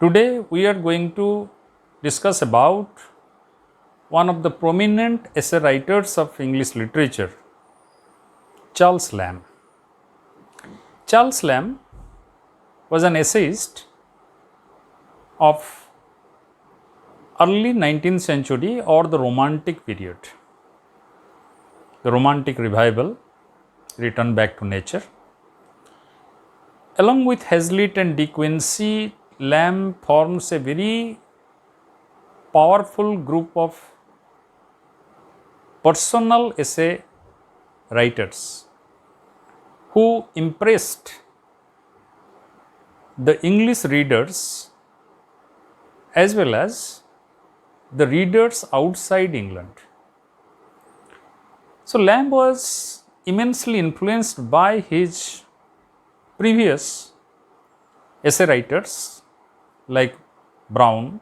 Today we are going to discuss about one of the prominent essay writers of English literature, Charles Lamb. Charles Lamb was an essayist of early 19th century or the Romantic period, the Romantic revival, return back to nature. Along with Hazlitt and De Quincey, Lamb forms a very powerful group of personal essay writers who impressed the English readers as well as the readers outside England. So, Lamb was immensely influenced by his previous essay writers like Brown,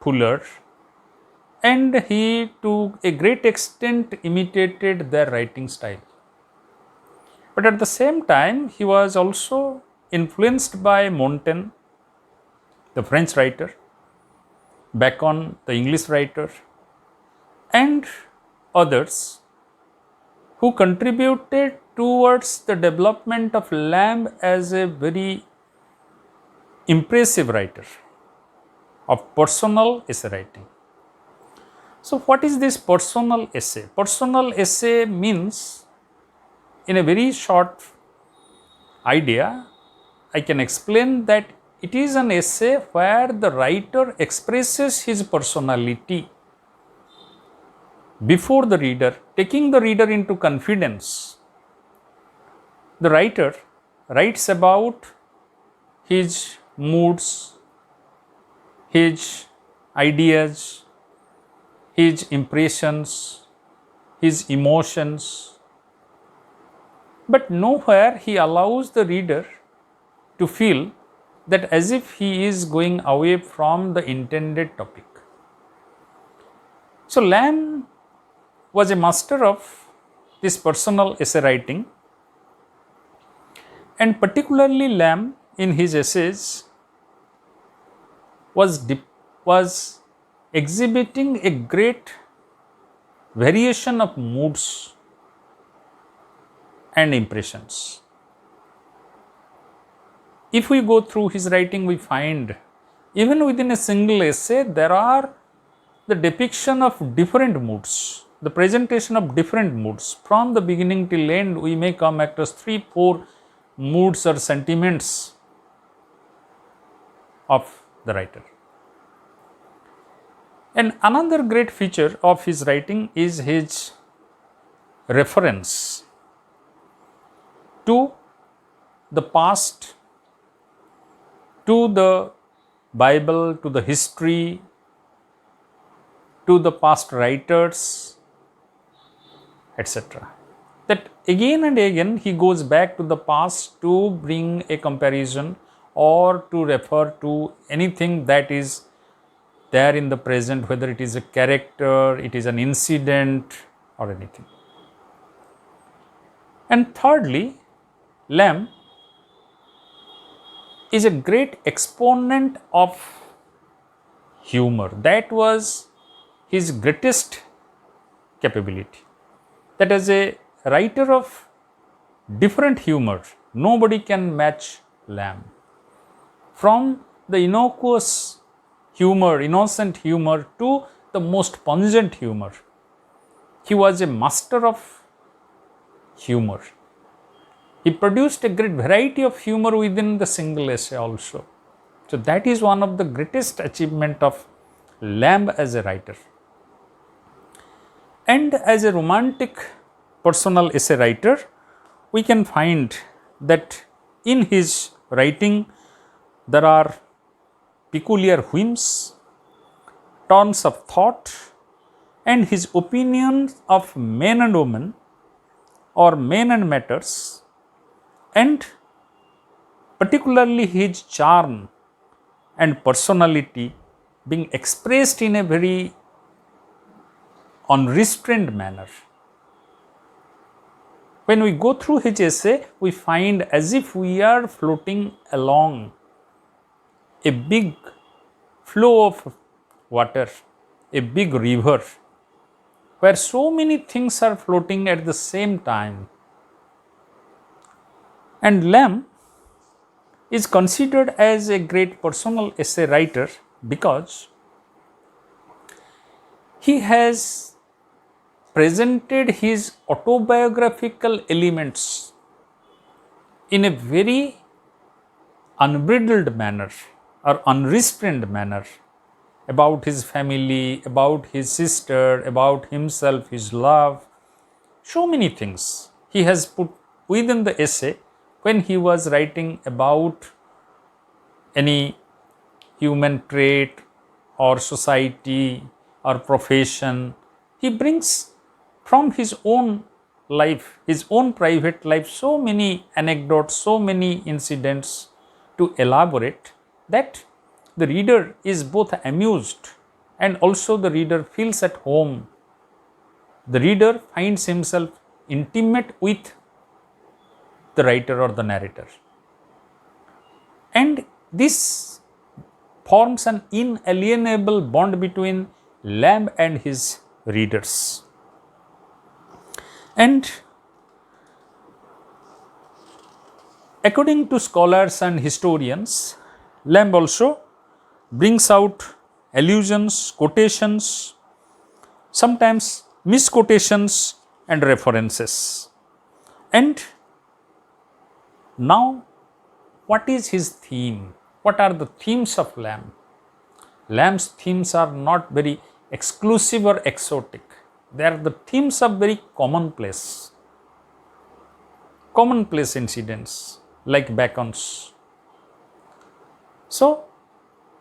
Fuller, and he to a great extent imitated their writing style. But at the same time, he was also influenced by Montaigne, the French writer, Bacon, the English writer, and others who contributed towards the development of Lamb as a very impressive writer of personal essay writing. So, what is this personal essay? Personal essay means, in a very short idea, I can explain that it is an essay where the writer expresses his personality before the reader, taking the reader into confidence. The writer writes about his moods, his ideas, his impressions, his emotions, but nowhere he allows the reader to feel that as if he is going away from the intended topic. So, Lamb was a master of this personal essay writing, and particularly Lamb in his essays was exhibiting a great variation of moods and impressions. If we go through his writing, we find even within a single essay, there are the depiction of different moods, the presentation of different moods. From the beginning till end, we may come across 3-4 moods or sentiments of the writer. And another great feature of his writing is his reference to the past, to the Bible, to the history, to the past writers, etc. That again and again he goes back to the past to bring a comparison or to refer to anything that is there in the present, whether it is a character, it is an incident or anything. And thirdly, Lamb is a great exponent of humor. That was his greatest capability. That as a writer of different humor, nobody can match Lamb. From the innocuous humor, innocent humor to the most pungent humor, he was a master of humor. He produced a great variety of humor within the single essay also. So, that is one of the greatest achievement of Lamb as a writer. And as a romantic personal essay writer, we can find that in his writing there are peculiar whims, turns of thought, and his opinions of men and women or men and matters, and particularly his charm and personality being expressed in a very unrestrained manner. When we go through his essay, we find as if we are floating along a big flow of water, a big river where so many things are floating at the same time. And Lamb is considered as a great personal essay writer because he has presented his autobiographical elements in a very unbridled manner or unrestrained manner about his family, about his sister, about himself, his love, so many things he has put within the essay when he was writing about any human trait or society or profession. He brings from his own life, his own private life, so many anecdotes, so many incidents to elaborate that the reader is both amused and also the reader feels at home. The reader finds himself intimate with the writer or the narrator. And this forms an inalienable bond between Lamb and his readers. And according to scholars and historians, Lamb also brings out allusions, quotations, sometimes misquotations and references. And now, what is his theme? What are the themes of Lamb? Lamb's themes are not very exclusive or exotic. They are the themes of very commonplace incidents like Bacon's. So,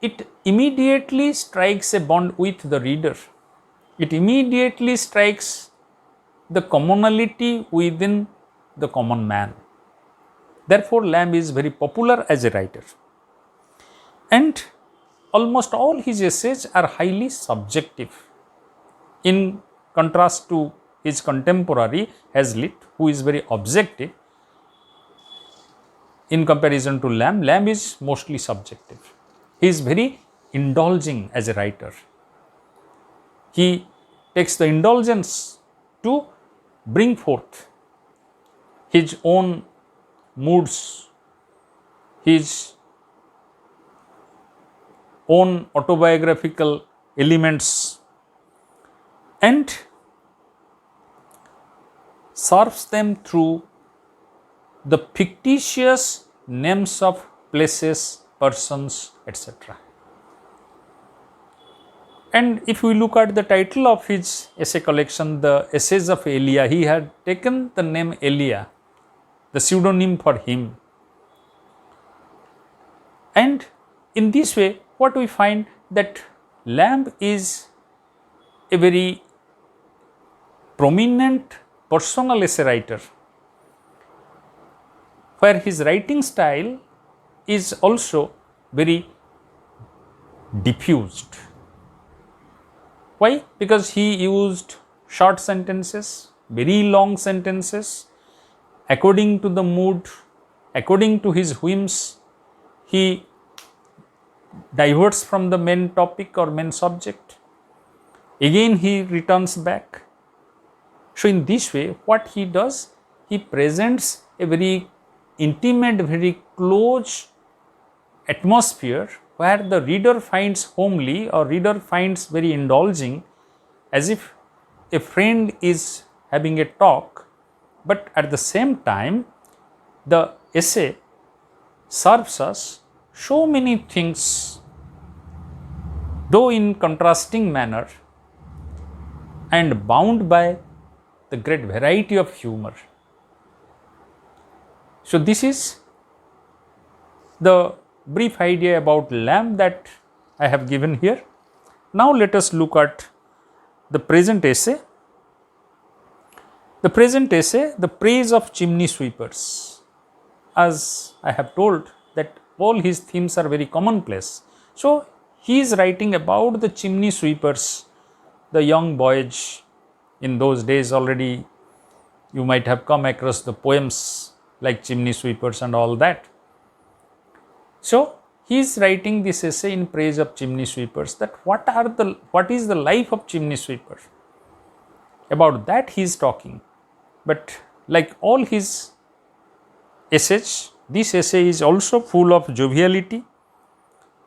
it immediately strikes a bond with the reader. It immediately strikes the commonality within the common man. Therefore, Lamb is very popular as a writer. And almost all his essays are highly subjective. In contrast to his contemporary Hazlitt, who is very objective, in comparison to Lamb, Lamb is mostly subjective. He is very indulging as a writer. He takes the indulgence to bring forth his own moods, his own autobiographical elements, and serves them through the fictitious names of places, persons, etc. And if we look at the title of his essay collection, The Essays of Elia, he had taken the name Elia, the pseudonym for him. And in this way, what we find that Lamb is a very prominent personal essay writer, where his writing style is also very diffused. Why? Because he used short sentences, very long sentences, according to the mood, according to his whims. He diverts from the main topic or main subject. Again, he returns back. So, in this way, what he does, he presents a very intimate, very close atmosphere where the reader finds homely or reader finds very indulging, as if a friend is having a talk, but at the same time, the essay serves us so many things, though in contrasting manner and bound by the great variety of humor. So, this is the brief idea about Lamb that I have given here. Now, let us look at the present essay. The present essay, The Praise of Chimney Sweepers. As I have told that all his themes are very commonplace. So, he is writing about the chimney sweepers, the young boys. In those days already you might have come across the poems like Chimney Sweepers and all that. So, he is writing this essay in praise of chimney sweepers, that what is the life of chimney sweeper. About that he is talking. But like all his essays, this essay is also full of joviality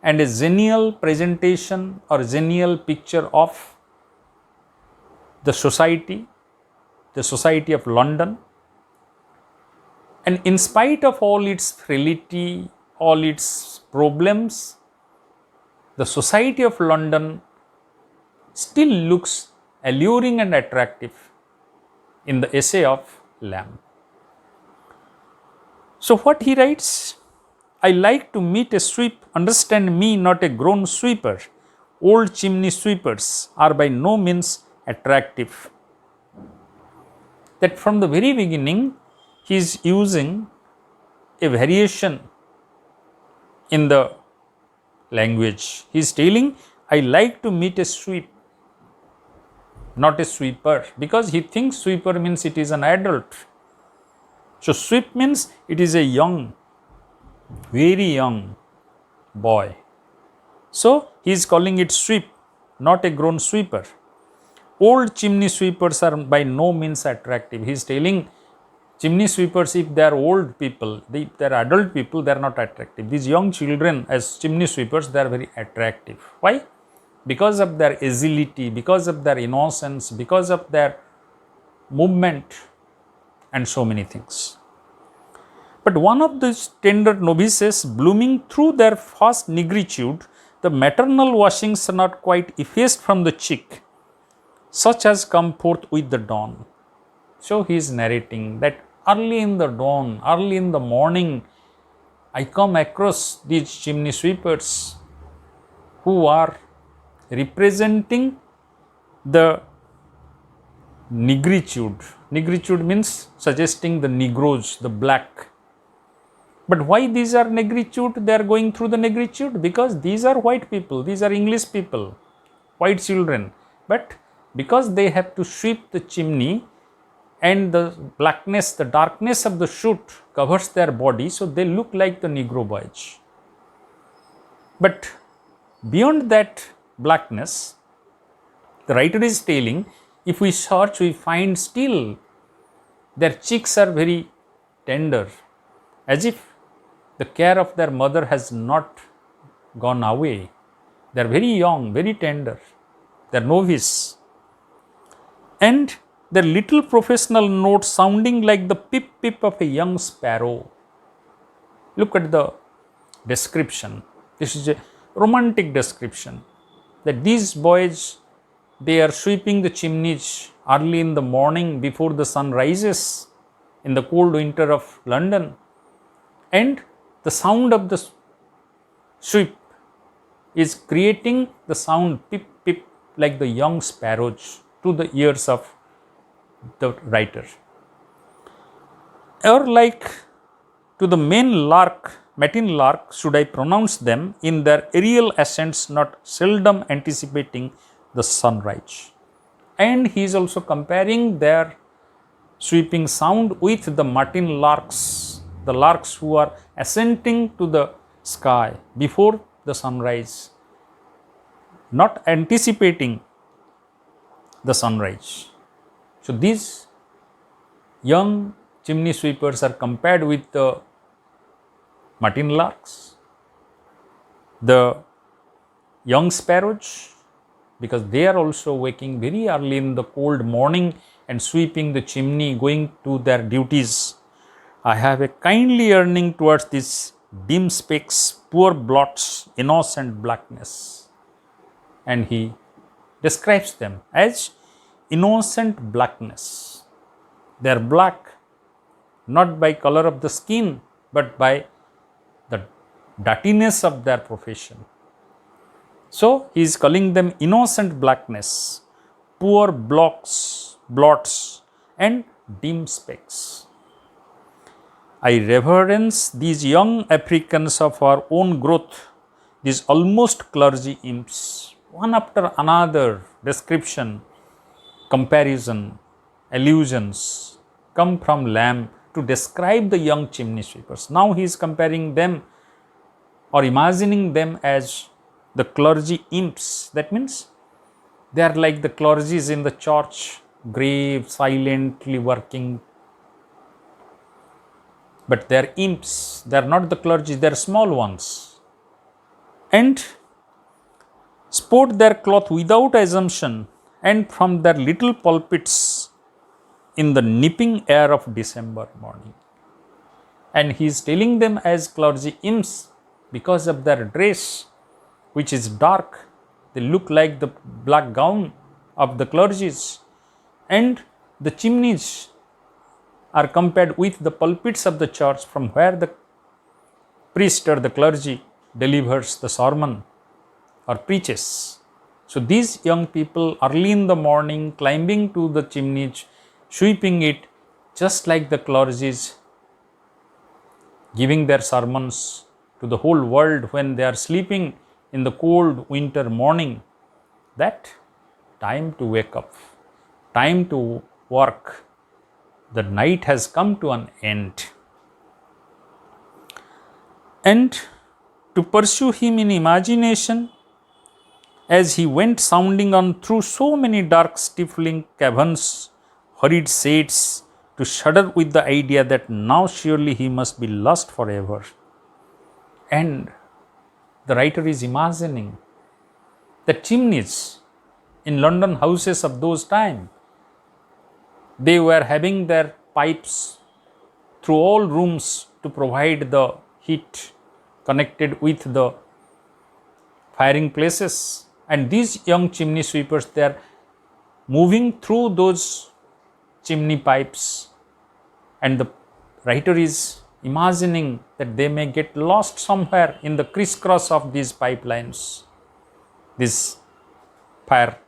and a genial presentation or genial picture of the society of London. And in spite of all its frailty, all its problems, the society of London still looks alluring and attractive in the essay of Lamb. So what he writes, I like to meet a sweep, understand me, not a grown sweeper. Old chimney sweepers are by no means attractive. That from the very beginning, he is using a variation in the language. He is telling, I like to meet a sweep, not a sweeper, because he thinks sweeper means it is an adult. So sweep means it is a young, very young boy. So he is calling it sweep, not a grown sweeper. Old chimney sweepers are by no means attractive. He is telling chimney sweepers, if they are old people, if they are adult people, they are not attractive. These young children as chimney sweepers, they are very attractive. Why? Because of their agility, because of their innocence, because of their movement and so many things. But one of these tender novices, blooming through their first negritude, the maternal washings are not quite effaced from the cheek, such as come forth with the dawn. So he is narrating that early in the dawn, early in the morning, I come across these chimney sweepers who are representing the negritude. Negritude means suggesting the Negroes, the black. But why these are negritude? They are going through the negritude because these are white people, these are English people, white children. But because they have to sweep the chimney and the blackness, the darkness of the soot covers their body, so they look like the Negro boys. But beyond that blackness, the writer is telling, if we search, we find still their cheeks are very tender, as if the care of their mother has not gone away. They are very young, very tender, they are novice. And their little professional notes sounding like the pip pip of a young sparrow. Look at the description. This is a romantic description, that these boys, they are sweeping the chimneys early in the morning before the sun rises in the cold winter of London, and the sound of the sweep is creating the sound pip pip like the young sparrows to the ears of the writer, or like to the matin lark should I pronounce them in their aerial ascents, not seldom anticipating the sunrise. And he is also comparing their sweeping sound with the martin larks, the larks who are ascending to the sky before the sunrise, not anticipating the sunrise. So these young chimney sweepers are compared with the martin larks, the young sparrows, because they are also waking very early in the cold morning and sweeping the chimney, going to their duties. I have a kindly yearning towards these dim specks, poor blots, innocent blackness. And he describes them as innocent blackness. They are black not by color of the skin, but by the dirtiness of their profession. So he is calling them innocent blackness, poor blots, and dim specks. I reverence these young Africans of our own growth, these almost clergy imps. One after another description, comparison, allusions come from Lamb to describe the young chimney sweepers. Now he is comparing them or imagining them as the clergy imps. That means they are like the clergies in the church, grave, silently working. But they are imps, they are not the clergy, they are small ones. And sport their cloth without assumption, and from their little pulpits in the nipping air of December morning. And he is telling them as clergy imps because of their dress, which is dark. They look like the black gown of the clergies, and the chimneys are compared with the pulpits of the church from where the priest or the clergy delivers the sermon or preaches. So these young people early in the morning climbing to the chimneys, sweeping it just like the clergies, giving their sermons to the whole world when they are sleeping in the cold winter morning. That time to wake up, time to work. The night has come to an end. And to pursue him in imagination, as he went sounding on through so many dark, stifling caverns, hurried shades, to shudder with the idea that now surely he must be lost forever. And the writer is imagining the chimneys in London houses of those times. They were having their pipes through all rooms to provide the heat connected with the firing places. And these young chimney sweepers, they are moving through those chimney pipes, and the writer is imagining that they may get lost somewhere in the crisscross of these pipelines, these fire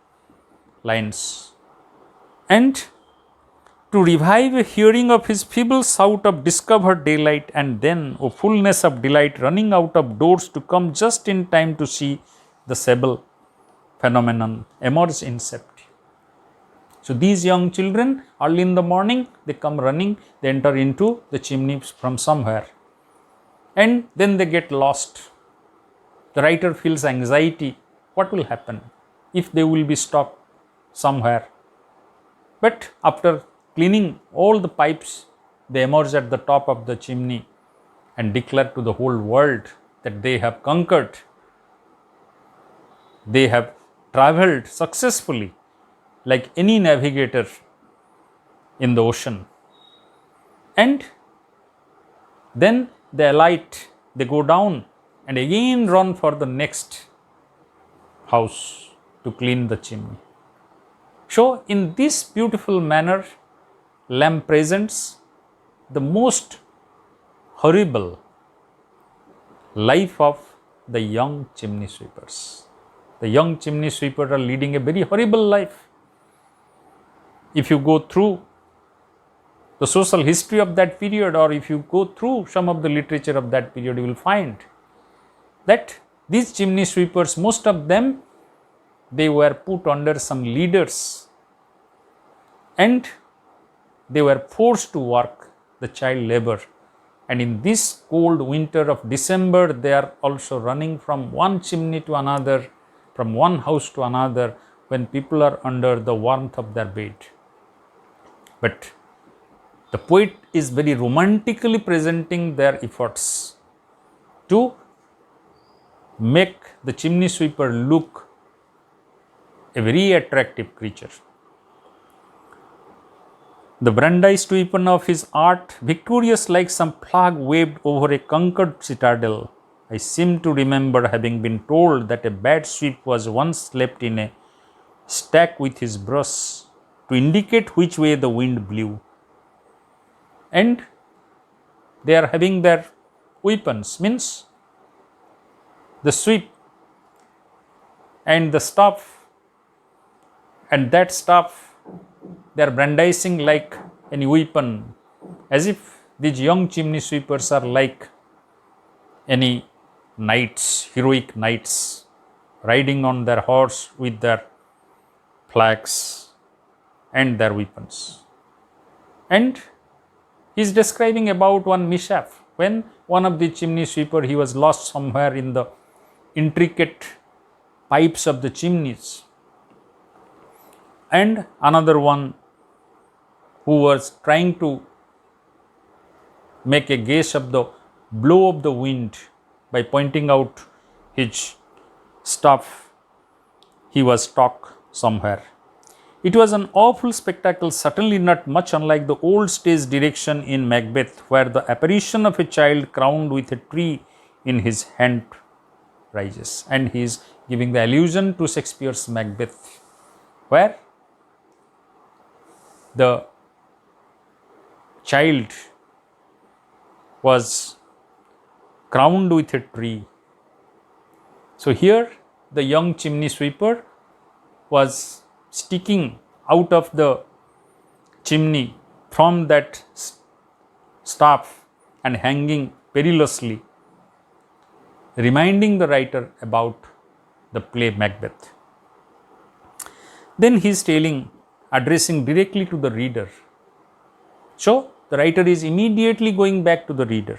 lines. And to revive a hearing of his feeble shout of discovered daylight, and then a fullness of delight running out of doors to come just in time to see the sable phenomenon emerge in safety. So these young children, early in the morning, they come running, they enter into the chimneys from somewhere, and then they get lost. The writer feels anxiety. What will happen if they will be stopped somewhere? But after cleaning all the pipes, they emerge at the top of the chimney and declare to the whole world that they have conquered. They have traveled successfully like any navigator in the ocean. And then they alight, they go down and again run for the next house to clean the chimney. So in this beautiful manner, Lamb presents the most horrible life of the young chimney sweepers. The young chimney sweepers are leading a very horrible life. If you go through the social history of that period, or if you go through some of the literature of that period, you will find that these chimney sweepers, most of them, they were put under some leaders, and they were forced to work the child labor. And in this cold winter of December, they are also running from one chimney to another, from one house to another, when people are under the warmth of their bed. But the poet is very romantically presenting their efforts to make the chimney sweeper look a very attractive creature. The brandized weapon of his art, victorious like some flag waved over a conquered citadel. I seem to remember having been told that a bad sweep was once left in a stack with his brush to indicate which way the wind blew. And they are having their weapons, means the sweep and the staff, and that staff they are brandishing like any weapon, as if these young chimney sweepers are like any knights, heroic knights, riding on their horse with their flags and their weapons. And he is describing about one mishap when one of the chimney sweeper, he was lost somewhere in the intricate pipes of the chimneys, and another one who was trying to make a guess of the blow of the wind by pointing out his staff, he was stuck somewhere. It was an awful spectacle, certainly not much unlike the old stage direction in Macbeth, where the apparition of a child crowned with a tree in his hand rises. And he is giving the allusion to Shakespeare's Macbeth, where the child was crowned with a tree. So here the young chimney sweeper was sticking out of the chimney from that staff and hanging perilously, reminding the writer about the play Macbeth. Then he is telling, addressing directly to the reader. So the writer is immediately going back to the reader.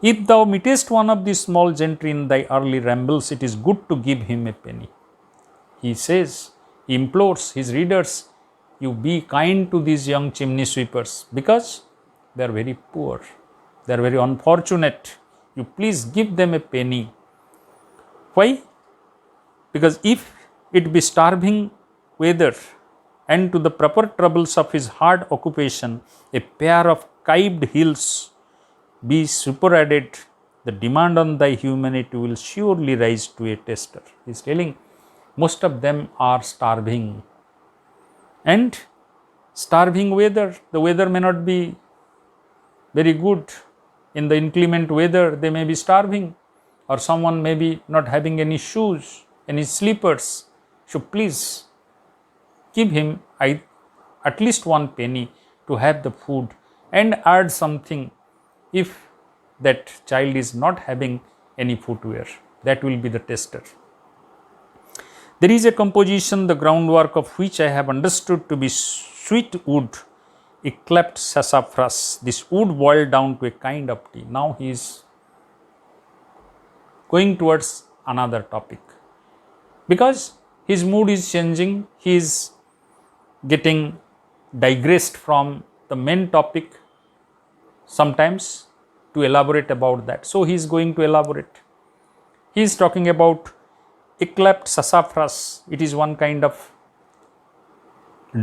If thou meetest one of these small gentry in thy early rambles, it is good to give him a penny. He says, he implores his readers, you be kind to these young chimney sweepers because they are very poor, they are very unfortunate. You please give them a penny. Why? Because if it be starving weather and to the proper troubles of his hard occupation, a pair of kived heels be superadded, the demand on thy humanity will surely rise to a tester. He is telling, most of them are starving, and starving weather, the weather may not be very good. In the inclement weather, they may be starving, or someone may be not having any shoes, any slippers. So please give him at least one penny to have the food, and add something if that child is not having any footwear. That will be the tester. There is a composition, the groundwork of which I have understood to be sweet wood, yclept sassafras. This wood boiled down to a kind of tea. Now he is going towards another topic, because his mood is changing. He is getting digressed from the main topic sometimes to elaborate about that. So he is going to elaborate. He is talking about yclept sassafras. It is one kind of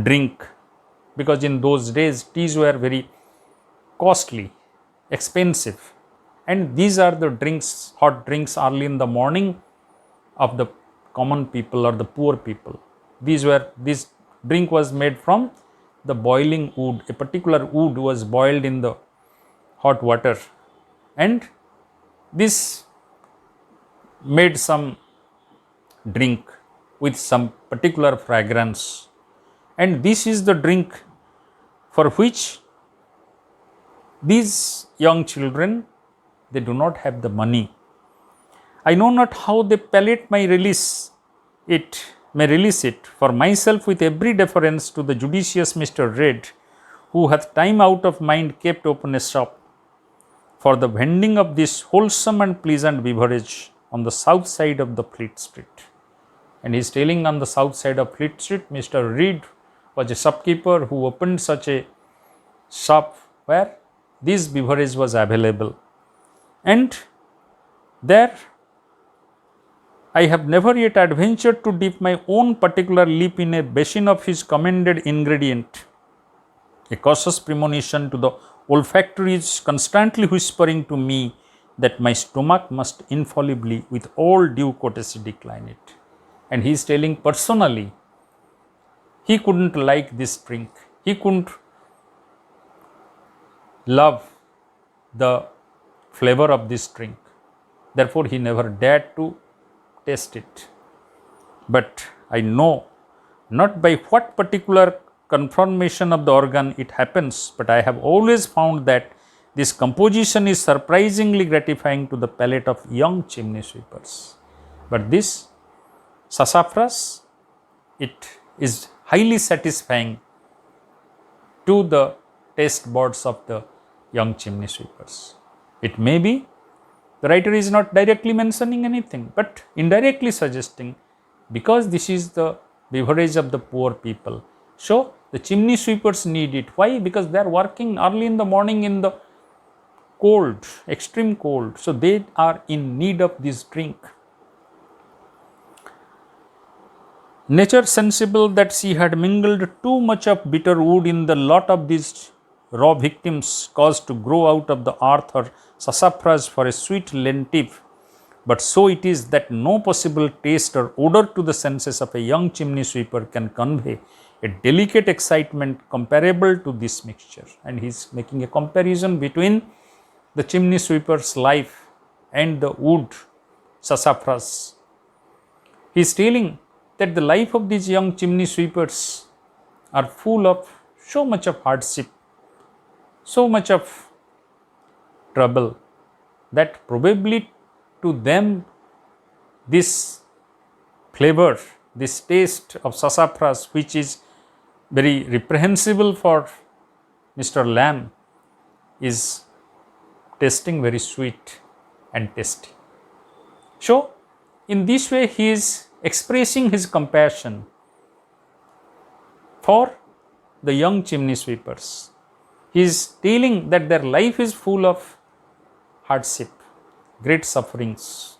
drink, because in those days teas were very costly, expensive, and these are the drinks, hot drinks early in the morning of the common people or the poor people. This drink was made from the boiling wood. A particular wood was boiled in the hot water, and this made some drink with some particular fragrance, and this is the drink for which these young children, they do not have the money. I know not how the palate may release it. For myself, with every deference to the judicious Mr. Red, who hath time out of mind kept open a shop for the vending of this wholesome and pleasant beverage on the south side of the Fleet Street. And he is telling, on the south side of Fleet Street, Mr. Reed was a shopkeeper who opened such a shop where this beverage was available. And there I have never yet adventured to dip my own particular lip in a basin of his commended ingredient. A cautious premonition to the olfactory is constantly whispering to me that my stomach must infallibly, with all due courtesy, decline it. And he is telling personally, he couldn't like this drink. He couldn't love the flavor of this drink. Therefore, he never dared to taste it. But I know not by what particular conformation of the organ it happens, but I have always found that this composition is surprisingly gratifying to the palate of young chimney sweepers. But this sassafras, it is highly satisfying to the taste buds of the young chimney sweepers. It may be the writer is not directly mentioning anything, but indirectly suggesting, because this is the beverage of the poor people. So the chimney sweepers need it. Why? Because they are working early in the morning in the cold, extreme cold. So they are in need of this drink. Nature sensible that she had mingled too much of bitter wood in the lot of these raw victims, caused to grow out of the earth her sassafras for a sweet lentive. But so it is that no possible taste or odor to the senses of a young chimney sweeper can convey a delicate excitement comparable to this mixture. And he is making a comparison between the chimney sweeper's life and the wood sassafras. He is telling that the life of these young chimney sweepers are full of so much of hardship, so much of trouble, that probably to them this flavor, this taste of sassafras, which is very reprehensible for Mr. Lamb, is tasting very sweet and tasty. So in this way he is expressing his compassion for the young chimney sweepers. He is telling that their life is full of hardship, great sufferings.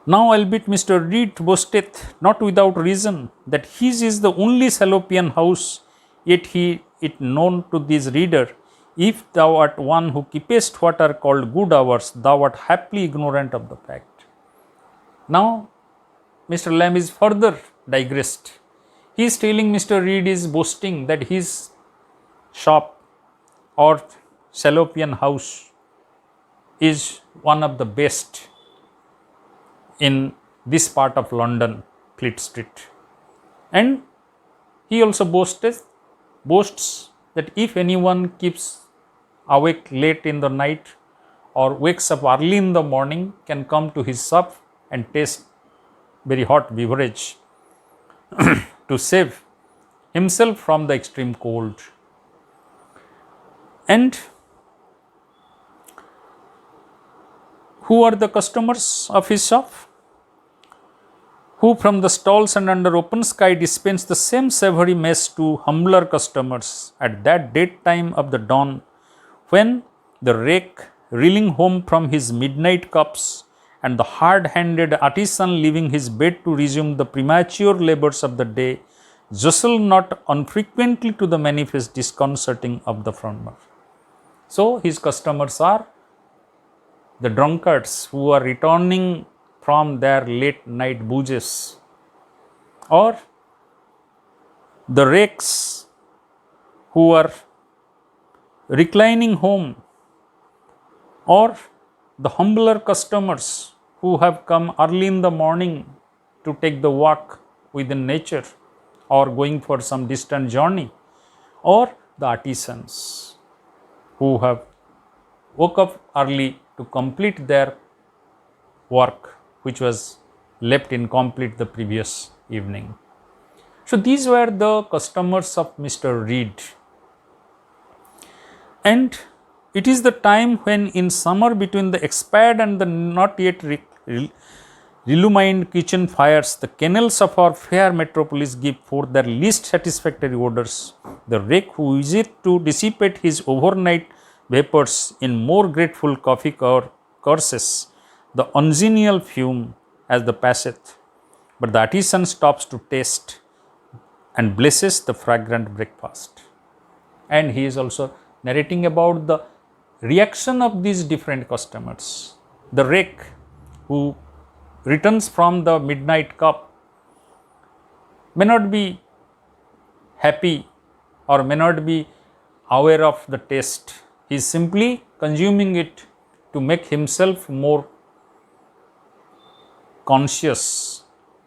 Now, albeit Mr. Reed boasteth, not without reason, that his is the only Salopian house, yet he it known to this reader, if thou art one who keepest what are called good hours, thou art happily ignorant of the fact. Now, Mr. Lamb is further digressed. He is telling Mr. Reed is boasting that his shop or Salopian house is one of the best in this part of London, Fleet Street. And he also boasts that if anyone keeps awake late in the night or wakes up early in the morning, can come to his shop and taste very hot beverage to save himself from the extreme cold. And who are the customers of his shop? Who from the stalls and under open sky dispense the same savory mess to humbler customers at that dead time of the dawn, when the rake, reeling home from his midnight cups, and the hard-handed artisan leaving his bed to resume the premature labors of the day, jostle not unfrequently to the manifest disconcerting of the farmer. So his customers are the drunkards who are returning from their late night booges, or the rakes who are reclining home, or the humbler customers who have come early in the morning to take the walk within nature or going for some distant journey, or the artisans who have woke up early to complete their work which was left incomplete the previous evening. So these were the customers of Mr. Reed. And it is the time when in summer, between the expired and the not yet illumined kitchen fires, the kennels of our fair metropolis give forth their least satisfactory odors. The rake who useth to dissipate his overnight vapors in more grateful coffee curses the ungenial fume as the passeth, but the artisan stops to taste and blesses the fragrant breakfast. And he is also narrating about the reaction of these different customers. The rake who returns from the midnight cup may not be happy or may not be aware of the taste. He is simply consuming it to make himself more conscious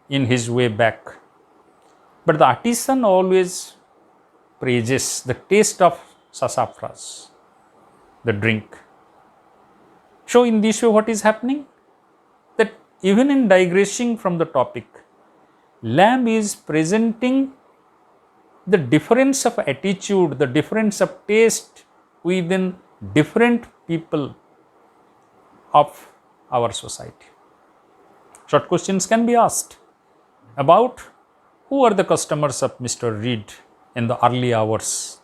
in his way back. But the artisan always praises the taste of sassafras, the drink. So in this way what is happening? That even in digressing from the topic, Lamb is presenting the difference of attitude, the difference of taste within different people of our society. Short questions can be asked about who are the customers of Mr. Reed in the early hours.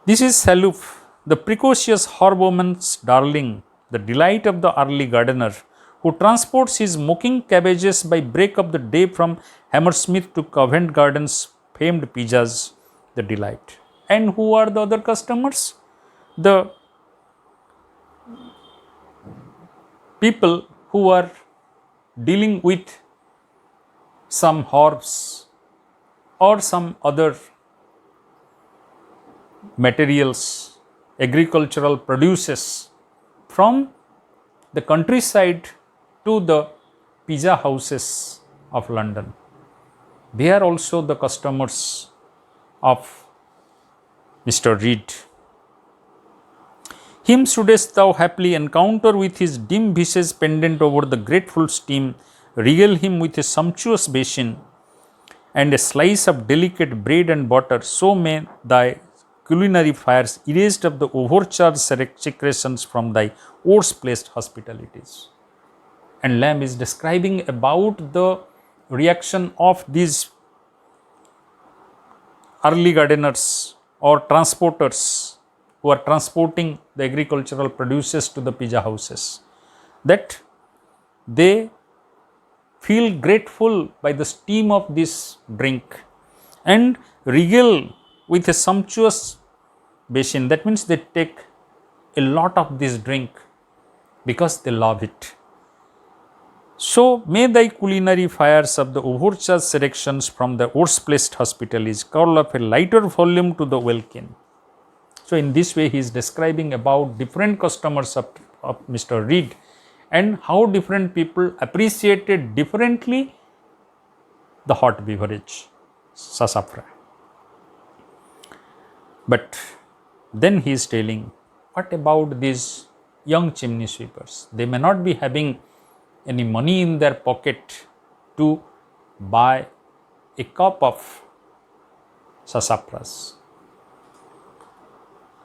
This is Saloof, the precocious Horboman's darling, the delight of the early gardener, who transports his mocking cabbages by break of the day from Hammersmith to Covent Garden's famed pizzas, the delight. And who are the other customers? The people who are dealing with some herbs or some other materials, agricultural produces from the countryside to the pizza houses of London. They are also the customers of Mr. Reed. Him shouldest thou haply encounter with his dim visage pendant over the grateful steam, regale him with a sumptuous basin and a slice of delicate bread and butter, so may thy culinary fires erased of the overcharged secretions from thy worse-placed hospitalities. And Lamb is describing about the reaction of these early gardeners or transporters who are transporting the agricultural produces to the pizza houses, that they feel grateful by the steam of this drink and regale with a sumptuous basin. That means they take a lot of this drink because they love it. So may thy culinary fires of the overcharged selections from the worst placed hospitalities curl up a lighter volume to the welkin. So in this way he is describing about different customers of Mr. Reed and how different people appreciated differently the hot beverage, sassafras. But then he is telling, what about these young chimney sweepers? They may not be having any money in their pocket to buy a cup of sassafras.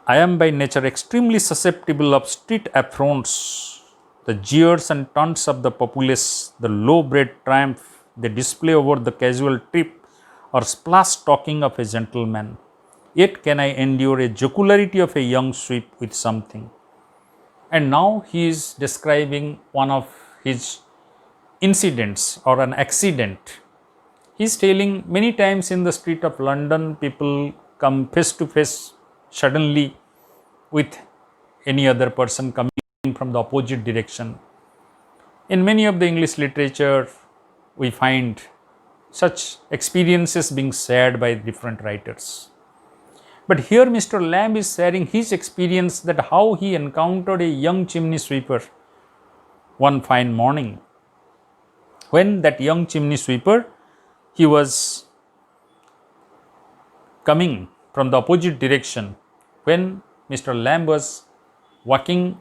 I am by nature extremely susceptible of street affronts, the jeers and taunts of the populace, the low-bred triumph they display over the casual trip or splash talking of a gentleman. Yet can I endure a jocularity of a young sweep with something. And now he is describing one of his incidents or an accident. He is telling many times in the street of London, people come face to face suddenly with any other person coming from the opposite direction. In many of the English literature, we find such experiences being shared by different writers. But here Mr. Lamb is sharing his experience that how he encountered a young chimney sweeper one fine morning. When that young chimney sweeper, he was coming from the opposite direction, when Mr. Lamb was walking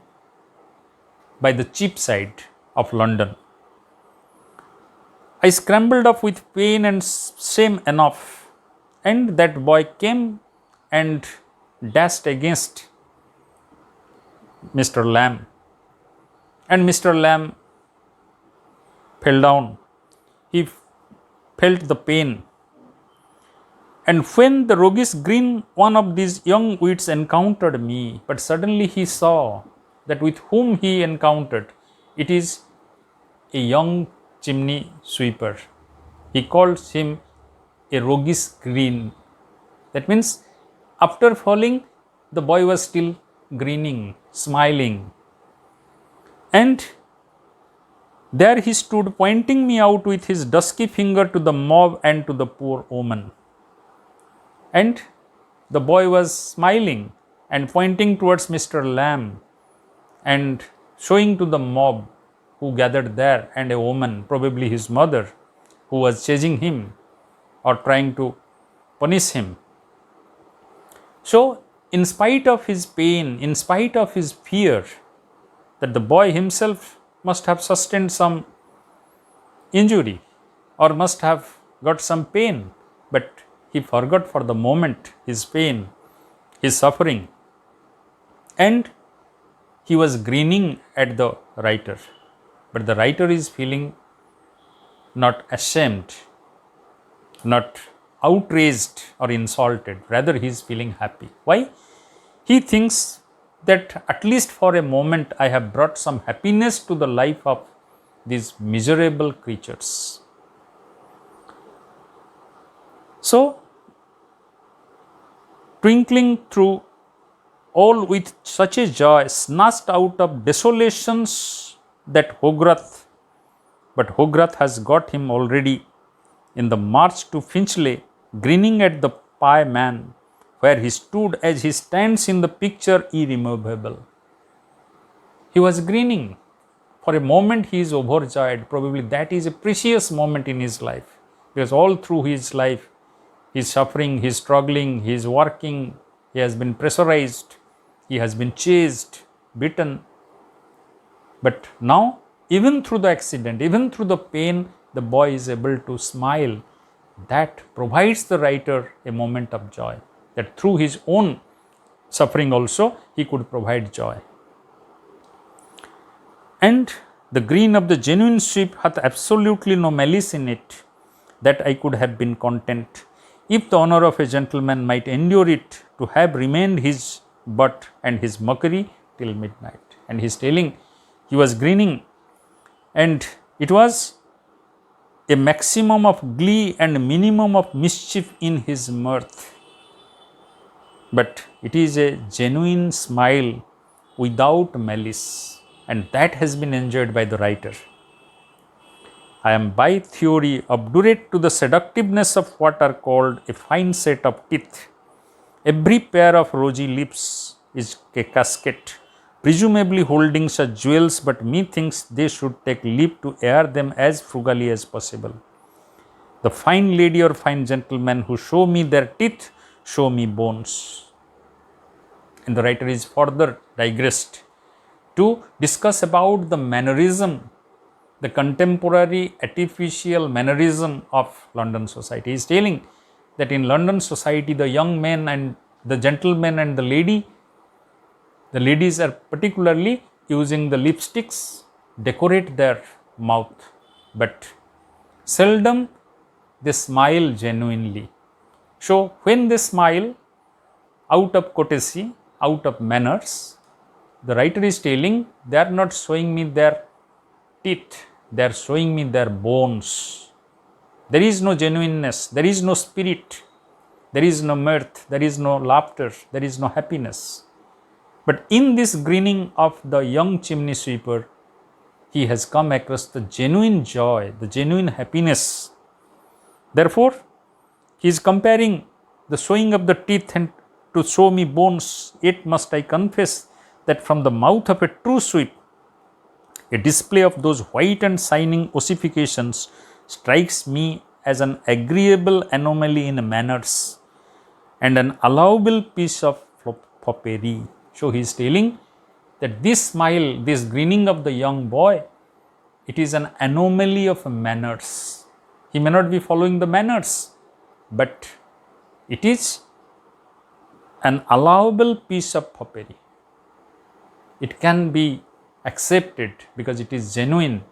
by the Cheapside of London. I scrambled up with pain and shame enough, and that boy came and dashed against Mr. Lamb, and Mr. Lamb fell down. He felt the pain. And when the roguish grin one of these young wits encountered me, but suddenly he saw that with whom he encountered, it is a young chimney sweeper. He calls him a roguish grin. That means after falling, the boy was still grinning, smiling. And there he stood pointing me out with his dusky finger to the mob and to the poor woman. And the boy was smiling and pointing towards Mr. Lamb and showing to the mob who gathered there, and a woman, probably his mother, who was chasing him or trying to punish him. So, in spite of his pain, in spite of his fear that the boy himself must have sustained some injury or must have got some pain, but he forgot for the moment his pain, his suffering. and he was grinning at the writer, but the writer is feeling not ashamed, not outraged or insulted, rather he is feeling happy. Why? He thinks that at least for a moment I have brought some happiness to the life of these miserable creatures. So, twinkling through all with such a joy, snatched out of desolations that Hogarth, but Hogarth has got him already in the march to Finchley, grinning at the pie man, where he stood as he stands in the picture irremovable. He was grinning. For a moment he is overjoyed. Probably that is a precious moment in his life, because all through his life he is suffering, he is struggling, he is working, he has been pressurized, he has been chased, beaten. But now, even through the accident, even through the pain, the boy is able to smile. That provides the writer a moment of joy, that through his own suffering also he could provide joy. And the grin of the genuine sheep hath absolutely no malice in it, that I could have been content, if the honor of a gentleman might endure it, to have remained his butt and his mockery till midnight. And he is telling, he was grinning, and it was a maximum of glee and minimum of mischief in his mirth. But it is a genuine smile without malice, and that has been enjoyed by the writer. I am by theory obdurate to the seductiveness of what are called a fine set of teeth. Every pair of rosy lips is a casket, presumably holding such jewels, but methinks they should take leave to air them as frugally as possible. The fine lady or fine gentleman who show me their teeth show me bones. And the writer is further digressed to discuss about the mannerism, the contemporary artificial mannerism of London society. He is telling that in London society, the young men and the gentlemen and the ladies are particularly using the lipsticks, decorate their mouth, but seldom they smile genuinely. So, when they smile out of courtesy, out of manners, the writer is telling they are not showing me their teeth, they are showing me their bones. There is no genuineness, there is no spirit, there is no mirth, there is no laughter, there is no happiness. But in this grinning of the young chimney sweeper, he has come across the genuine joy, the genuine happiness. Therefore, he is comparing the showing of the teeth and to show me bones. Yet must I confess that from the mouth of a true sweep, a display of those white and shining ossifications strikes me as an agreeable anomaly in manners and an allowable piece of foppery. So he is telling that this smile, this grinning of the young boy, it is an anomaly of manners. He may not be following the manners, but it is an allowable piece of foppery. It can be accepted because it is genuine.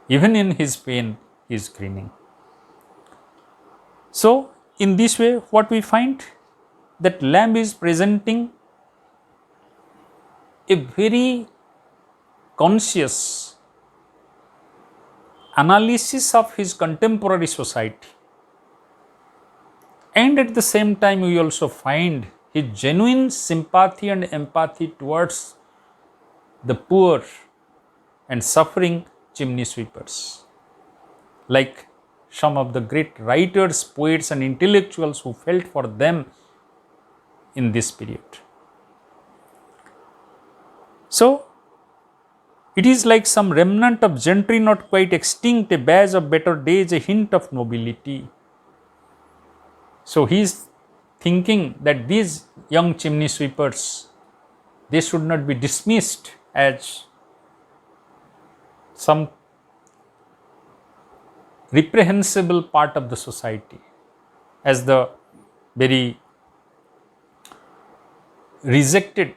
Even in his pain, he is grinning. So, in this way, what we find, that Lamb is presenting a very conscious analysis of his contemporary society, and at the same time we also find his genuine sympathy and empathy towards the poor and suffering chimney sweepers, like some of the great writers, poets and intellectuals who felt for them in this period. So, it is like some remnant of gentry not quite extinct, a badge of better days, a hint of nobility. So, he is thinking that these young chimney sweepers, they should not be dismissed as some reprehensible part of the society, as the very rejected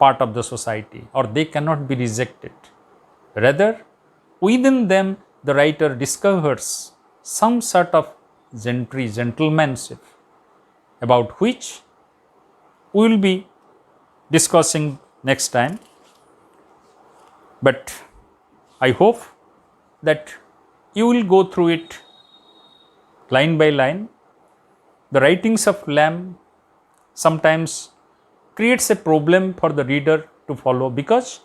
part of the society, or they cannot be rejected. Rather, within them, the writer discovers some sort of gentlemanship, about which we will be discussing next time. But I hope that you will go through it line by line. The writings of Lamb sometimes creates a problem for the reader to follow, because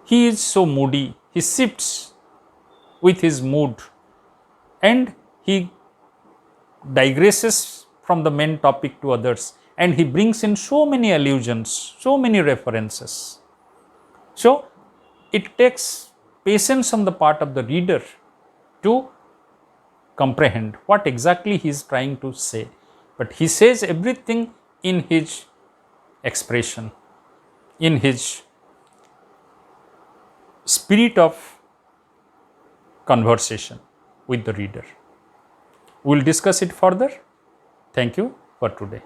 he is so moody, he shifts with his mood, and he digresses from the main topic to others, and he brings in so many allusions, so many references. So it takes patience on the part of the reader to comprehend what exactly he is trying to say. But he says everything in his expression, in his spirit of conversation with the reader. We will discuss it further. Thank you for today.